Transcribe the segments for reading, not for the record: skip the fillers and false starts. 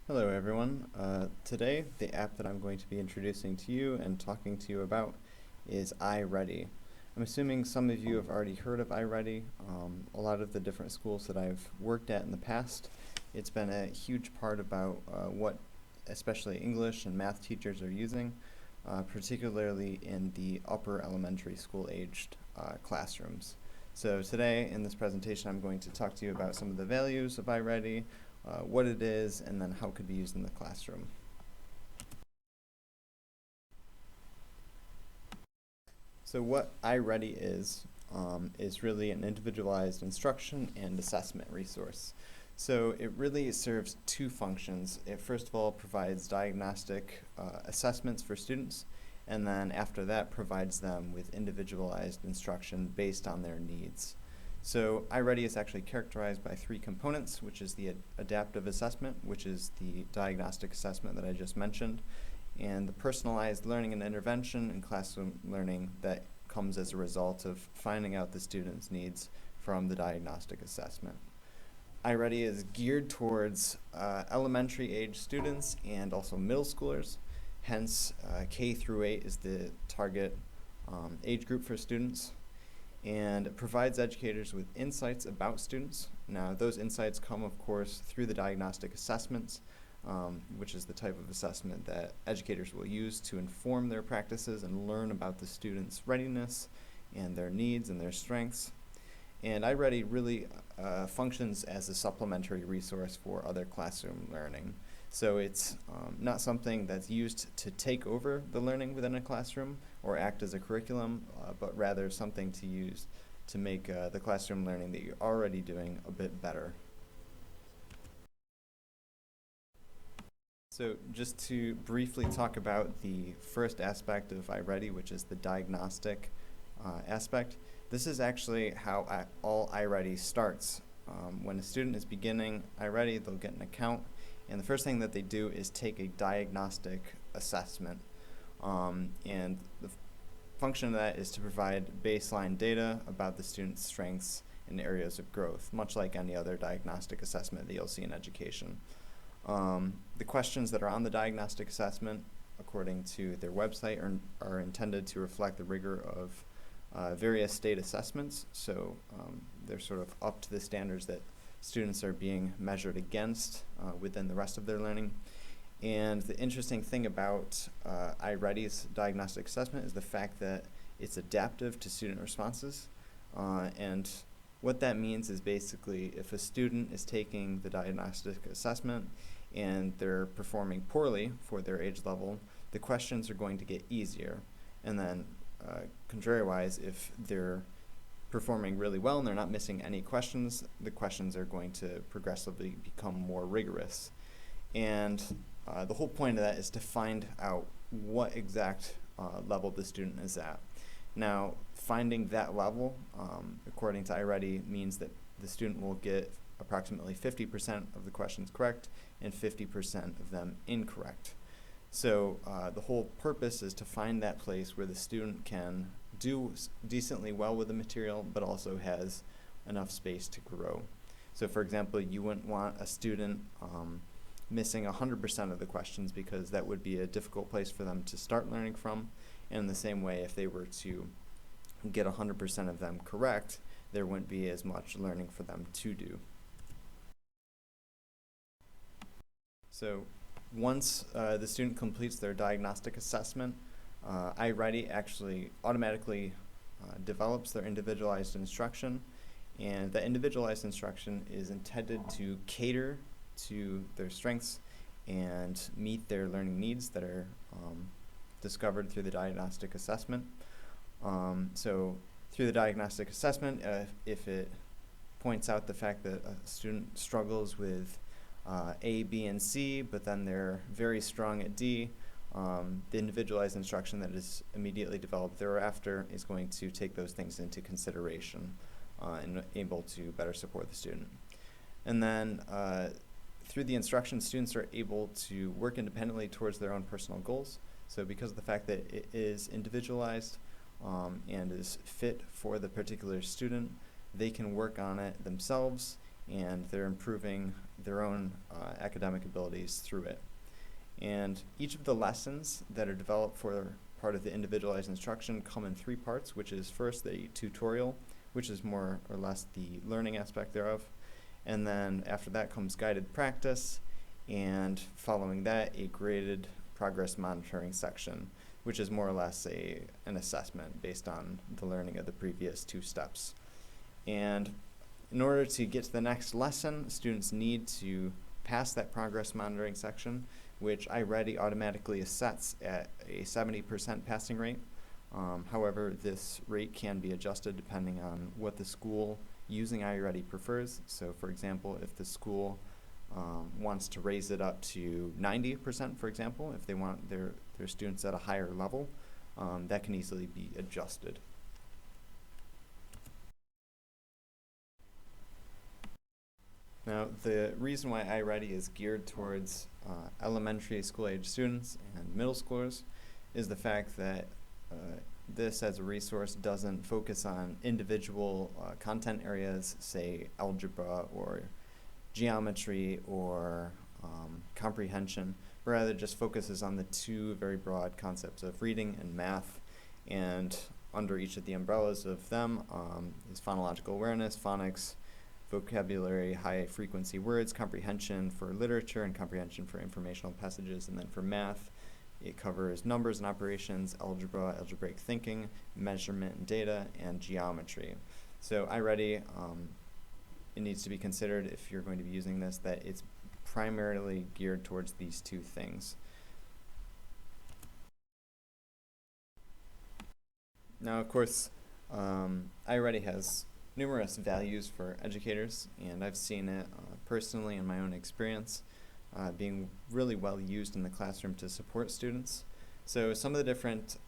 Hello everyone. Today the app that I'm going to be introducing to you and talking to you about is iReady. I'm assuming some of you have already heard of iReady. A lot of the different schools that I've worked at in the past, it's been a huge part about what especially English and math teachers are using, particularly in the upper elementary school aged classrooms. So today in this presentation I'm going to talk to you about some of the values of iReady, what it is, and then how it could be used in the classroom. So what iReady is really an individualized instruction and assessment resource. So it really serves two functions. It first of all provides diagnostic assessments for students, and then after that provides them with individualized instruction based on their needs. So iReady is actually characterized by three components, which is the adaptive assessment, which is the diagnostic assessment that I just mentioned, and the personalized learning and intervention and classroom learning that comes as a result of finding out the student's needs from the diagnostic assessment. iReady is geared towards elementary age students and also middle schoolers, hence K through 8 is the target age group for students. And it provides educators with insights about students. Now, those insights come, of course, through the diagnostic assessments, which is the type of assessment that educators will use to inform their practices and learn about the students' readiness and their needs and their strengths. And iReady really functions as a supplementary resource for other classroom learning. So it's not something that's used to take over the learning within a classroom or act as a curriculum, but rather something to use to make the classroom learning that you're already doing a bit better. So just to briefly talk about the first aspect of iReady, which is the diagnostic aspect, this is actually how all iReady starts. When a student is beginning iReady, they'll get an account, and the first thing that they do is take a diagnostic assessment. And the function of that is to provide baseline data about the student's strengths and areas of growth, much like any other diagnostic assessment that you'll see in education. The questions that are on the diagnostic assessment, according to their website, are intended to reflect the rigor of various state assessments. So they're sort of up to the standards that students are being measured against within the rest of their learning. And the interesting thing about iReady's diagnostic assessment is the fact that it's adaptive to student responses. And what that means is basically if a student is taking the diagnostic assessment and they're performing poorly for their age level, the questions are going to get easier. And then contrary-wise, if they're performing really well and they're not missing any questions, the questions are going to progressively become more rigorous. And the whole point of that is to find out what exact level the student is at. Now, finding that level, according to iReady, means that the student will get approximately 50% of the questions correct and 50% of them incorrect. So the whole purpose is to find that place where the student can do decently well with the material, but also has enough space to grow. So for example, you wouldn't want a student missing 100% of the questions because that would be a difficult place for them to start learning from. And in the same way, if they were to get 100% of them correct, there wouldn't be as much learning for them to do. So once the student completes their diagnostic assessment, iReady actually automatically develops their individualized instruction, and the individualized instruction is intended to cater to their strengths and meet their learning needs that are discovered through the diagnostic assessment. So through the diagnostic assessment, if it points out the fact that a student struggles with A, B, and C, but then they're very strong at D, the individualized instruction that is immediately developed thereafter is going to take those things into consideration and able to better support the student. And then through the instruction, students are able to work independently towards their own personal goals. So because of the fact that it is individualized and is fit for the particular student, they can work on it themselves and they're improving their own academic abilities through it. And each of the lessons that are developed for part of the individualized instruction come in three parts, which is first the tutorial, which is more or less the learning aspect thereof. And then after that comes guided practice, and following that, a graded progress monitoring section, which is more or less an assessment based on the learning of the previous two steps. And in order to get to the next lesson, students need to pass that progress monitoring section, which iReady automatically sets at a 70% passing rate. However, this rate can be adjusted depending on what the school using iReady prefers. So for example, if the school wants to raise it up to 90%, for example, if they want their students at a higher level, that can easily be adjusted. Now, the reason why iReady is geared towards elementary school age students and middle schoolers is the fact that this as a resource doesn't focus on individual content areas, say algebra or geometry or comprehension, but rather just focuses on the two very broad concepts of reading and math. And under each of the umbrellas of them is phonological awareness, phonics, vocabulary, high frequency words, comprehension for literature, and comprehension for informational passages. And then for math, it covers numbers and operations, algebra, algebraic thinking, measurement and data, and geometry. So iReady, it needs to be considered, if you're going to be using this, that it's primarily geared towards these two things. Now, of course, iReady has numerous values for educators, and I've seen it personally in my own experience being really well used in the classroom to support students. So some of the different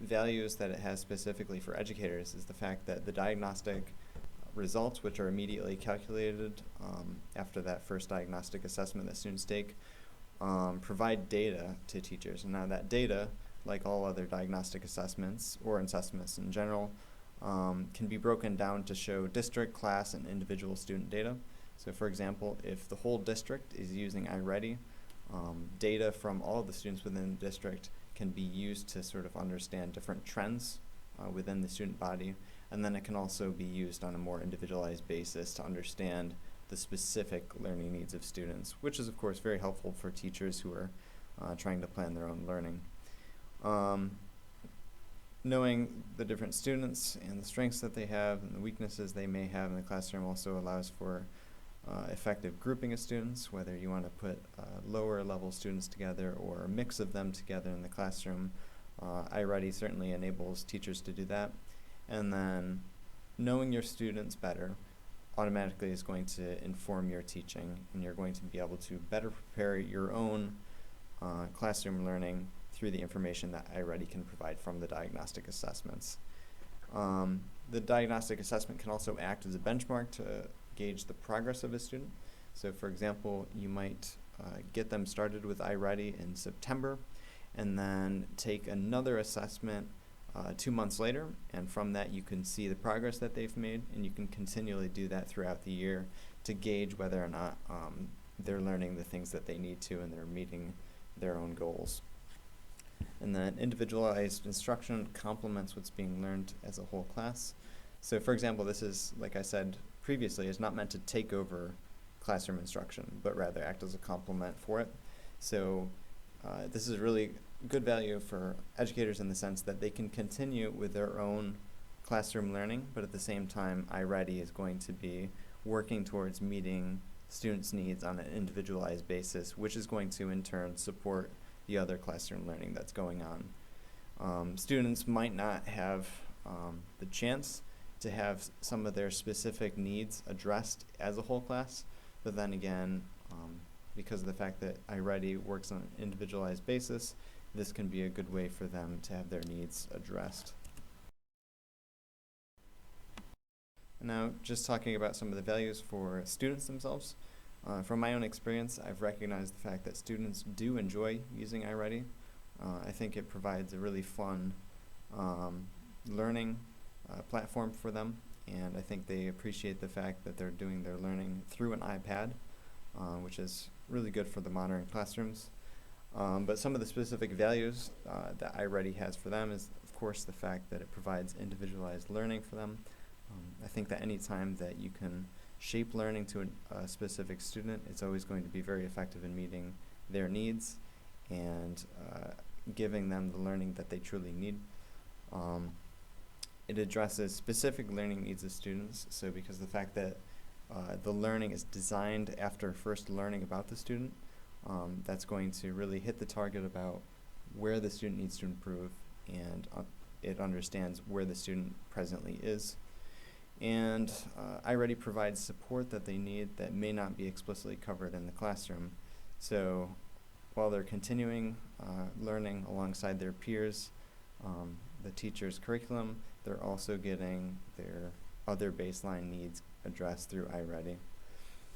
values that it has specifically for educators is the fact that the diagnostic results, which are immediately calculated after that first diagnostic assessment that students take, provide data to teachers. And now that data, like all other diagnostic assessments or assessments in general, can be broken down to show district, class, and individual student data. So for example, if the whole district is using iReady, data from all of the students within the district can be used to sort of understand different trends within the student body, and then it can also be used on a more individualized basis to understand the specific learning needs of students, which is of course very helpful for teachers who are trying to plan their own learning. Knowing the different students and the strengths that they have and the weaknesses they may have in the classroom also allows for effective grouping of students, whether you want to put lower level students together or a mix of them together in the classroom. iReady certainly enables teachers to do that. And then knowing your students better automatically is going to inform your teaching, and you're going to be able to better prepare your own classroom learning through the information that iReady can provide from the diagnostic assessments. The diagnostic assessment can also act as a benchmark to gauge the progress of a student. So for example, you might get them started with iReady in September and then take another assessment 2 months later, and from that you can see the progress that they've made, and you can continually do that throughout the year to gauge whether or not they're learning the things that they need to and they're meeting their own goals. And then individualized instruction complements what's being learned as a whole class. So for example, this is, like I said previously, is not meant to take over classroom instruction, but rather act as a complement for it. So this is really good value for educators in the sense that they can continue with their own classroom learning, but at the same time, iReady is going to be working towards meeting students' needs on an individualized basis, which is going to in turn support the other classroom learning that's going on. Students might not have the chance to have some of their specific needs addressed as a whole class, but then again, because of the fact that iReady works on an individualized basis, this can be a good way for them to have their needs addressed. Now, just talking about some of the values for students themselves. From my own experience, I've recognized the fact that students do enjoy using iReady. I think it provides a really fun learning platform for them, and I think they appreciate the fact that they're doing their learning through an iPad, which is really good for the modern classrooms. But some of the specific values that iReady has for them is, of course, the fact that it provides individualized learning for them. I think that any time that you can shape learning to a specific student, it's always going to be very effective in meeting their needs and giving them the learning that they truly need. It addresses specific learning needs of students, so because the fact that the learning is designed after first learning about the student, that's going to really hit the target about where the student needs to improve, and it understands where the student presently is. And iReady provides support that they need that may not be explicitly covered in the classroom. So while they're continuing learning alongside their peers, the teacher's curriculum, they're also getting their other baseline needs addressed through iReady.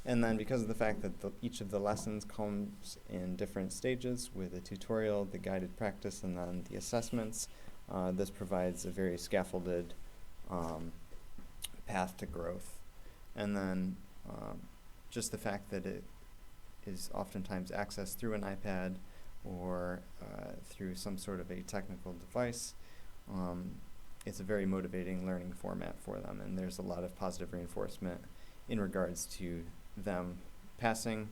And then because of the fact that each of the lessons comes in different stages with a tutorial, the guided practice, and then the assessments, this provides a very scaffolded path to growth. And then just the fact that it is oftentimes accessed through an iPad or through some sort of a technical device, it's a very motivating learning format for them, and there's a lot of positive reinforcement in regards to them passing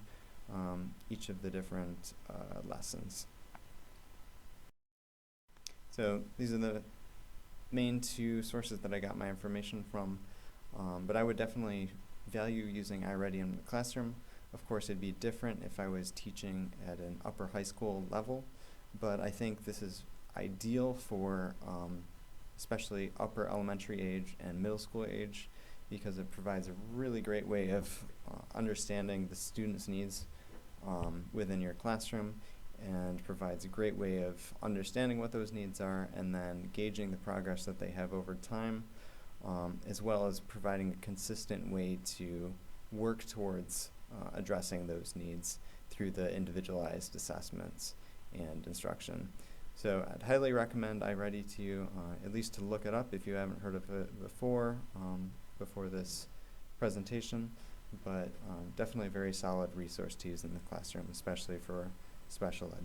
each of the different lessons. So these are the main two sources that I got my information from, but I would definitely value using iReady in the classroom. Of course, it'd be different if I was teaching at an upper high school level, but I think this is ideal for especially upper elementary age and middle school age, because it provides a really great way of understanding the student's needs within your classroom, and provides a great way of understanding what those needs are and then gauging the progress that they have over time, as well as providing a consistent way to work towards addressing those needs through the individualized assessments and instruction. So I'd highly recommend iReady to you, at least to look it up if you haven't heard of it before this presentation, but definitely a very solid resource to use in the classroom, especially for special ed.